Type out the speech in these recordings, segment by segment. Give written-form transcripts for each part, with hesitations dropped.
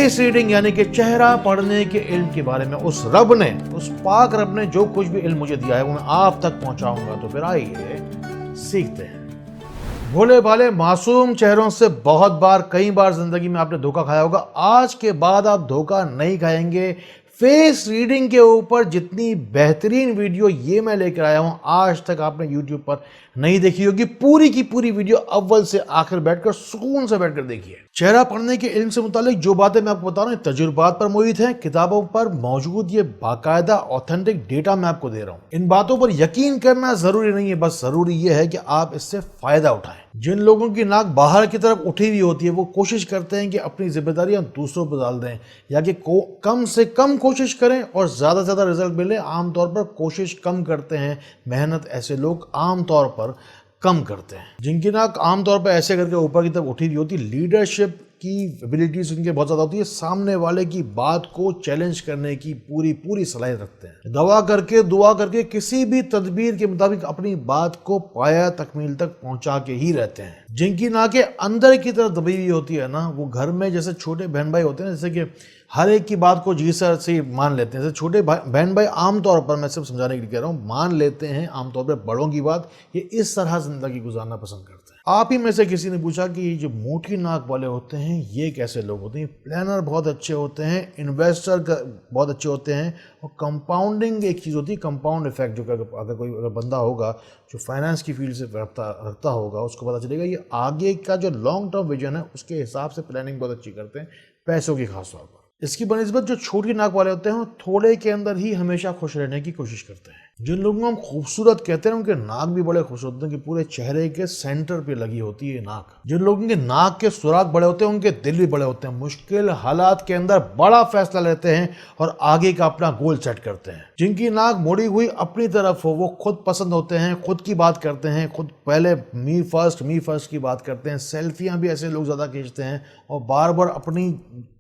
Face reading यानी कि चेहरा पढ़ने के इल्म के बारे में उस पाक रब ने जो कुछ भी इल्म मुझे दिया है वो मैं आप तक पहुंचाऊंगा। तो फिर आइए सीखते हैं। भोले भाले मासूम चेहरों से कई बार जिंदगी में आपने धोखा खाया होगा। आज के बाद आप धोखा नहीं खाएंगे। फेस रीडिंग के ऊपर जितनी बेहतरीन वीडियो ये मैं लेकर आया हूं, आज तक आपने YouTube पर नहीं देखी होगी। पूरी की पूरी वीडियो अव्वल से आखिर बैठकर सुकून से बैठकर देखिए। चेहरा पढ़ने के इल्म से मुतालिक जो बातें मैं आपको बता रहा हूं, तजुर्बात पर मोहित है, किताबों पर मौजूद ये बाकायदा ऑथेंटिक डेटा मैं आपको दे रहा हूं। इन बातों पर यकीन करना जरूरी नहीं है, बस जरूरी ये है कि आप इससे फायदा उठाएं। जिन लोगों की नाक बाहर की तरफ उठी हुई होती है वो कोशिश करते हैं कि अपनी जिम्मेदारियां दूसरों पर डाल दें या कि कम से कम कोशिश करें और ज़्यादा से ज़्यादा रिजल्ट मिले। आमतौर पर कोशिश कम करते हैं, मेहनत ऐसे लोग आमतौर पर कम करते हैं। जिनकी नाक आमतौर पर ऐसे करके ऊपर की तरफ उठी हुई होती है, लीडरशिप की एबिलिटीज उनके बहुत ज़्यादा होती है, सामने वाले की बात को चैलेंज करने की पूरी सलाहियत रखते हैं। दुआ करके किसी भी तदबीर के मुताबिक अपनी बात को पाया तकमील तक पहुंचा के ही रहते हैं। जिनकी नाकें अंदर की तरफ दबी हुई होती है ना, वो घर में जैसे छोटे बहन भाई होते हैं, जैसे कि हर एक की बात को जी सर से मान लेते हैं। जैसे छोटे बहन भाई आमतौर पर, मैं सिर्फ समझाने के लिए कह रहा हूँ, मान लेते हैं आमतौर पर बड़ों की बात। ये इस तरह जिंदगी गुजारना पसंद करते हैं। आप ही में से किसी ने पूछा कि ये जो मोटी नाक वाले होते हैं ये कैसे लोग होते हैं। प्लानर बहुत अच्छे होते हैं, इन्वेस्टर बहुत अच्छे होते हैं, और कंपाउंडिंग एक चीज़ होती है, कंपाउंड इफेक्ट, जो अगर बंदा होगा जो फाइनेंस की फील्ड से रखता होगा उसको पता चलेगा ये आगे का जो लॉन्ग टर्म विजन है उसके हिसाब से प्लानिंग बहुत अच्छी करते हैं, पैसों की खास तौर पर। इसकी बनिस्बत जो छोटी नाक वाले होते हैं वो थोड़े के अंदर ही हमेशा खुश रहने की कोशिश करते हैं। जिन लोगों को हम खूबसूरत कहते हैं उनके नाक भी बड़े खूबसूरत होते हैं कि पूरे चेहरे के सेंटर पे लगी होती है नाक। जिन लोगों के नाक के सुराख बड़े होते हैं उनके दिल भी बड़े होते हैं, मुश्किल हालात के अंदर बड़ा फैसला लेते हैं और आगे का अपना गोल सेट करते हैं। जिनकी नाक मुड़ी हुई अपनी तरफ हो वो खुद पसंद होते हैं, खुद की बात करते हैं, खुद पहले मी फर्स्ट की बात करते हैं। सेल्फियां भी ऐसे लोग ज़्यादा खींचते हैं और बार बार अपनी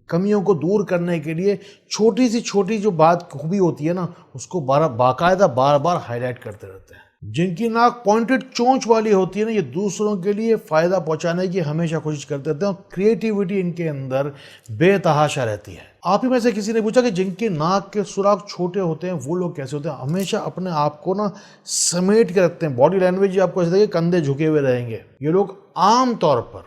कमियों को दूर करने के लिए छोटी सी छोटी जो बात खूबी होती है ना उसको बाकायदा बार बार हाईलाइट करते रहते हैं। जिनकी नाक पॉइंटेड चोंच वाली होती है ना, ये दूसरों के लिए फायदा पहुंचाने की हमेशा कोशिश करते रहते हैं और क्रिएटिविटी इनके अंदर बेतहाशा रहती है। आप ही में से किसी ने पूछा कि जिनके नाक के सुराख छोटे होते हैं वो लोग कैसे होते हैं। हमेशा अपने आप को ना समेट के रखते हैं, बॉडी लैंग्वेज आपको ऐसे देखे कंधे झुके हुए रहेंगे। ये लोग आमतौर पर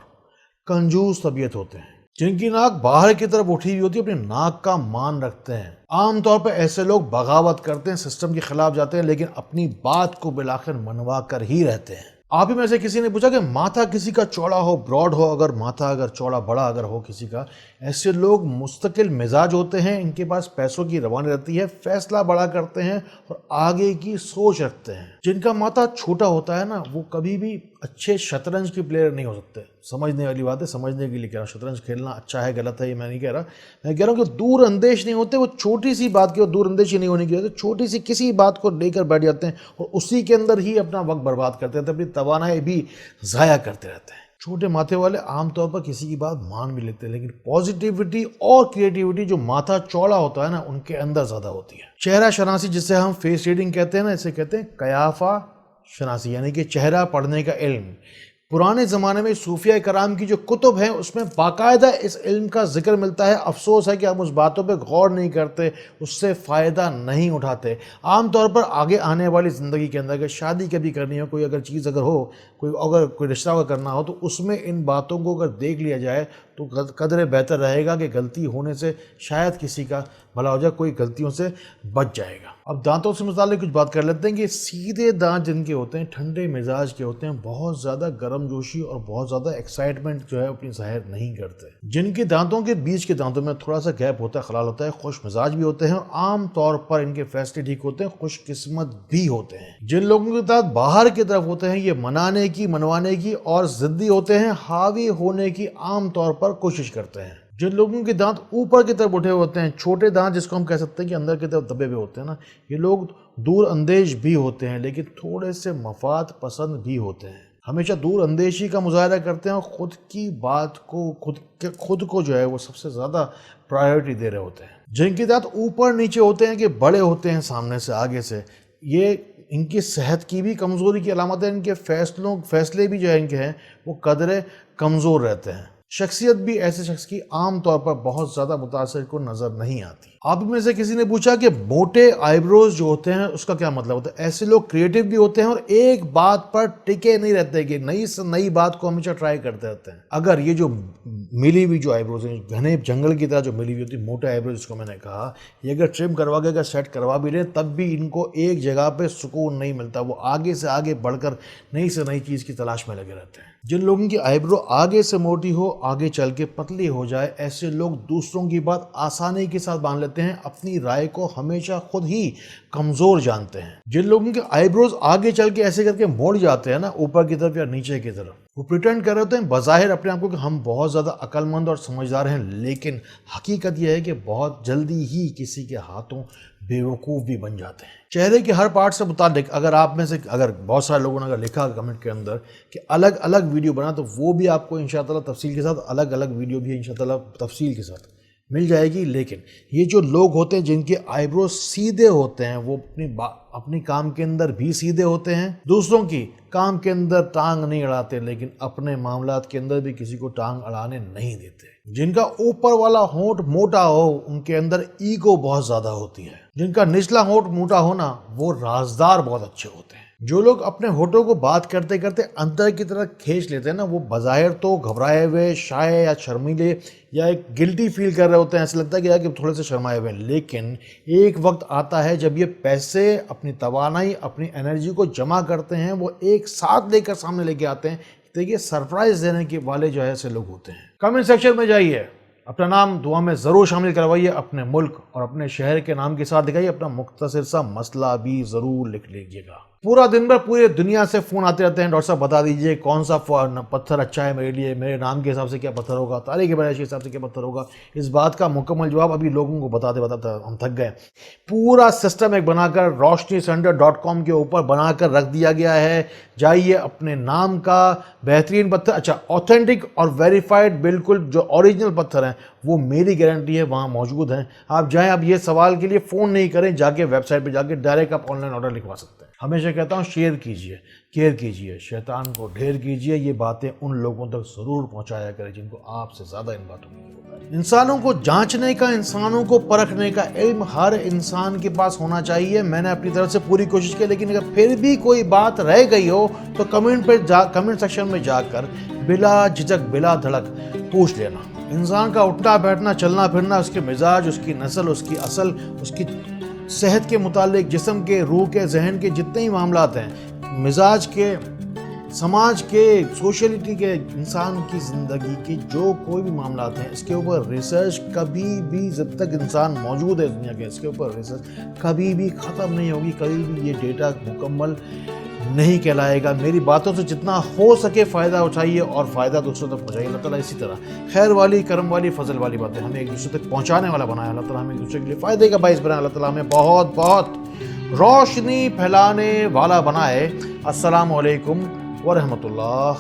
कंजूस तबीयत होते हैं। जिनकी नाक बाहर की तरफ उठी हुई होती है अपनी नाक का मान रखते हैं। आमतौर पर ऐसे लोग बगावत करते हैं, सिस्टम के खिलाफ जाते हैं, लेकिन अपनी बात को बिलाखिर मनवा कर ही रहते हैं। आप ही में से किसी ने पूछा कि माथा किसी का चौड़ा हो, ब्रॉड हो, अगर माथा अगर चौड़ा बड़ा अगर हो किसी का, ऐसे लोग मुस्तकिल मिजाज होते हैं, इनके पास पैसों की रवानी रहती है, फैसला बड़ा करते हैं और आगे की सोच रखते हैं। जिनका माथा छोटा होता है ना वो कभी भी अच्छे शतरंज के प्लेयर नहीं हो सकते। समझने वाली बात है, समझने के लिए कह रहा हूँ। शतरंज खेलना अच्छा है गलत है ये मैं नहीं कह रहा, मैं कह रहा हूँ कि दूर अंदेश नहीं होते। वो छोटी सी बात की दूर अंदेशी नहीं होने की वजह से छोटी सी किसी बात को लेकर बैठ जाते हैं और उसी के अंदर ही अपना वक्त बर्बाद करते रहते हैं, अपनी तवानाई भी ज़ाया करते रहते हैं। छोटे माथे वाले आमतौर पर किसी की बात मान भी लेते हैं, लेकिन पॉजिटिविटी और क्रिएटिविटी जो माथा चौड़ा होता है ना उनके अंदर ज़्यादा होती है। चेहरा शनासी जिसे हम फेस रीडिंग कहते हैं ना, इसे कहते हैं कयाफा शनासी यानी कि चेहरा पढ़ने का इल्म। पुराने ज़माने में सूफिया कराम की जो कुतुब हैं उसमें बाकायदा इस इल्म का जिक्र मिलता है। अफसोस है कि हम उस बातों पे गौर नहीं करते, उससे फ़ायदा नहीं उठाते। आमतौर पर आगे आने वाली ज़िंदगी के अंदर अगर शादी कभी करनी हो, कोई अगर चीज़ अगर हो, कोई रिश्ता अगर करना हो, तो उसमें इन बातों को अगर देख लिया जाए तो कदरे बेहतर रहेगा कि गलती होने से शायद किसी का भला हो जाए, कोई गलतियों से बच जाएगा। अब दांतों से मुताल्लिक़ कुछ बात कर लेते हैं कि सीधे दांत जिनके होते हैं, ठंडे मिजाज के होते हैं, बहुत ज़्यादा गर्मजोशी और बहुत ज़्यादा एक्साइटमेंट जो है अपनी ज़ाहिर नहीं करते। जिनके दांतों के बीच के दांतों में थोड़ा सा गैप होता है, खलाल होता है, खुश मिजाज भी होते हैं और आम तौर पर इनके फैसले ठीक होते हैं, खुशकिस्मत भी होते हैं। जिन लोगों के दांत बाहर की तरफ होते हैं ये मनाने की, मनवाने की और ज़िद्दी होते हैं, हावी होने की आम तौर पर कोशिश करते हैं। जिन लोगों के दांत ऊपर की तरफ उठे होते हैं, छोटे दांत जिसको हम कह सकते हैं कि अंदर की तरफ दबे हुए होते हैं ना, ये लोग दूर अंदेश भी होते हैं, लेकिन थोड़े से मफाद पसंद भी होते हैं। हमेशा दूर अंदेशी का मुजाहरा करते हैं और ख़ुद की बात को खुद को जो है वो सबसे ज़्यादा प्रायोरिटी दे रहे होते हैं। जिनके दांत ऊपर नीचे होते हैं कि बड़े होते हैं सामने से आगे से, ये इनकी सेहत की भी कमज़ोरी की अलामत है। इनके फैसले भी जो है इनके हैं वो कदरे कमज़ोर रहते हैं। شخصیت بھی ایسے شخص کی عام طور پر بہت زیادہ متاثر کو نظر نہیں آتی۔ آپ میں سے کسی نے پوچھا کہ موٹے آئی بروز جو ہوتے ہیں اس کا کیا مطلب ہوتا ہے؟ ایسے لوگ کریٹو بھی ہوتے ہیں اور ایک بات پر ٹکے نہیں رہتے کہ نئی سے نئی بات کو ہمیشہ ٹرائی کرتے رہتے ہیں۔ اگر یہ جو ملی ہوئی جو آئی بروز ہیں، گھنے جنگل کی طرح جو ملی ہوئی ہوتی ہے، موٹے آئی بروز جس کو میں نے کہا، یہ اگر ٹرم کروا کے اگر سیٹ کروا بھی لیں تب بھی ان کو ایک جگہ پہ سکون نہیں ملتا، وہ آگے سے آگے بڑھ کر نئی سے نئی چیز کی تلاش میں لگے رہتے ہیں۔ جن لوگوں کی آئی برو آگے سے موٹی ہو، آگے چل کے پتلی ہو جائے، ایسے لوگ دوسروں کی بات آسانی کے ساتھ مان لیتے ہیں، اپنی رائے کو ہمیشہ خود ہی کمزور جانتے ہیں۔ جن لوگوں کے آئی بروز آگے چل کے ایسے کر کے موڑ جاتے ہیں نا، اوپر کی طرف یا نیچے کی طرف، وہ پریٹینڈ کر رہے ہوتے ہیں بظاہر اپنے آپ کو کہ ہم بہت زیادہ عقل مند اور سمجھدار ہیں، لیکن حقیقت یہ ہے کہ بہت جلدی ہی کسی کے ہاتھوں بیوقوف بھی بن جاتے ہیں۔ چہرے کے ہر پارٹ سے متعلق اگر آپ میں سے اگر بہت سارے لوگوں نے اگر لکھا کمنٹ کے اندر کہ الگ الگ ویڈیو بنا، تو وہ بھی آپ کو انشاءاللہ تفصیل کے ساتھ، الگ الگ ویڈیو بھی انشاءاللہ تفصیل کے ساتھ مل جائے گی۔ لیکن یہ جو لوگ ہوتے ہیں جن کے آئی برو سیدھے ہوتے ہیں، وہ اپنی کام کے اندر بھی سیدھے ہوتے ہیں، دوسروں کی کام کے اندر ٹانگ نہیں اڑاتے، لیکن اپنے معاملات کے اندر بھی کسی کو ٹانگ اڑانے نہیں دیتے۔ جن کا اوپر والا ہونٹ موٹا ہو ان کے اندر ایگو بہت زیادہ ہوتی ہے، جن کا نچلا ہونٹ موٹا ہونا وہ رازدار بہت اچھے ہوتے ہیں۔ جو لوگ اپنے ہونٹوں کو بات کرتے کرتے اندر کی طرف کھینچ لیتے ہیں نا، وہ بظاہر تو گھبرائے ہوئے، شائع یا شرمیلے یا ایک گلٹی فیل کر رہے ہوتے ہیں، ایسا لگتا ہے کہ یار کہ تھوڑے سے شرمائے ہوئے ہیں، لیکن ایک وقت آتا ہے جب یہ پیسے، اپنی توانائی، اپنی انرجی کو جمع کرتے ہیں، وہ ایک ساتھ لے کر سامنے لے کے آتے ہیں۔ دیکھیے سرپرائز دینے کے والے جو ہے ایسے لوگ ہوتے ہیں۔ کمنٹ سیکشن میں جائیے، اپنا نام دعا میں ضرور شامل کروائیے، اپنے ملک اور اپنے شہر کے نام کے ساتھ دکھائیے، اپنا مختصر سا مسئلہ بھی ضرور لکھ لیجیے گا۔ پورا دن بھر پورے دنیا سے فون آتے رہتے ہیں، ڈاکٹر صاحب بتا دیجئے کون سا پتھر اچھا ہے میرے لیے، میرے نام کے حساب سے کیا پتھر ہوگا، تاریخ پیدائش کے حساب سے کیا پتھر ہوگا۔ اس بات کا مکمل جواب ابھی لوگوں کو بتاتے ہم تھک گئے۔ پورا سسٹم ایک بنا کر roshniscenter.com کے اوپر بنا کر رکھ دیا گیا ہے۔ جائیے اپنے نام کا بہترین پتھر، اچھا اوتھینٹک اور ویریفائڈ، بالکل جو اوریجنل پتھر ہیں وہ میری گارنٹی ہے وہاں موجود ہیں۔ آپ جائیں، اب یہ سوال کے لیے فون نہیں کریں، جا کے ویب سائٹ پہ جا کے ڈائریکٹ آپ آن لائن آرڈر لکھوا سکتے ہیں۔ ہمیشہ کہتا ہوں شیئر کیجئے، کیئر کیجئے، شیطان کو ڈھیر کیجئے، یہ باتیں ان لوگوں تک ضرور پہنچایا کریں جن کو آپ سے زیادہ ان باتوں میں ہوتا ہے۔ انسانوں کو جانچنے کا، انسانوں کو پرکھنے کا علم ہر انسان کے پاس ہونا چاہیے۔ میں نے اپنی طرف سے پوری کوشش کی، لیکن اگر پھر بھی کوئی بات رہ گئی ہو تو کمنٹ سیکشن میں جا کر بلا جھجک، بلا دھڑک پوچھ لینا۔ انسان کا اٹھنا بیٹھنا، چلنا پھرنا، اس کے مزاج، اس کی نسل، اس کی اصل، اس کی صحت کے متعلق، جسم کے، روح کے، ذہن کے جتنے ہی معاملات ہیں، مزاج کے، سماج کے، سوشلٹی کے، انسان کی زندگی کے جو کوئی بھی معاملات ہیں، اس کے اوپر ریسرچ کبھی بھی، جب تک انسان موجود ہے دنیا کے، اس کے اوپر ریسرچ کبھی بھی ختم نہیں ہوگی، کبھی بھی یہ ڈیٹا مکمل نہیں کہلائے گا۔ میری باتوں سے جتنا ہو سکے فائدہ اٹھائیے اور فائدہ دوسروں تک پہنچائیے۔ اللہ تعالیٰ اسی طرح خیر والی، کرم والی، فضل والی باتیں ہمیں ایک دوسرے تک پہنچانے والا بنایا۔ اللہ تعالیٰ ہمیں ایک دوسرے کے لیے فائدے کا باعث بنائے۔ اللہ تعالیٰ ہمیں بہت بہت روشنی پھیلانے والا بنائے۔ السلام علیکم ورحمۃ اللہ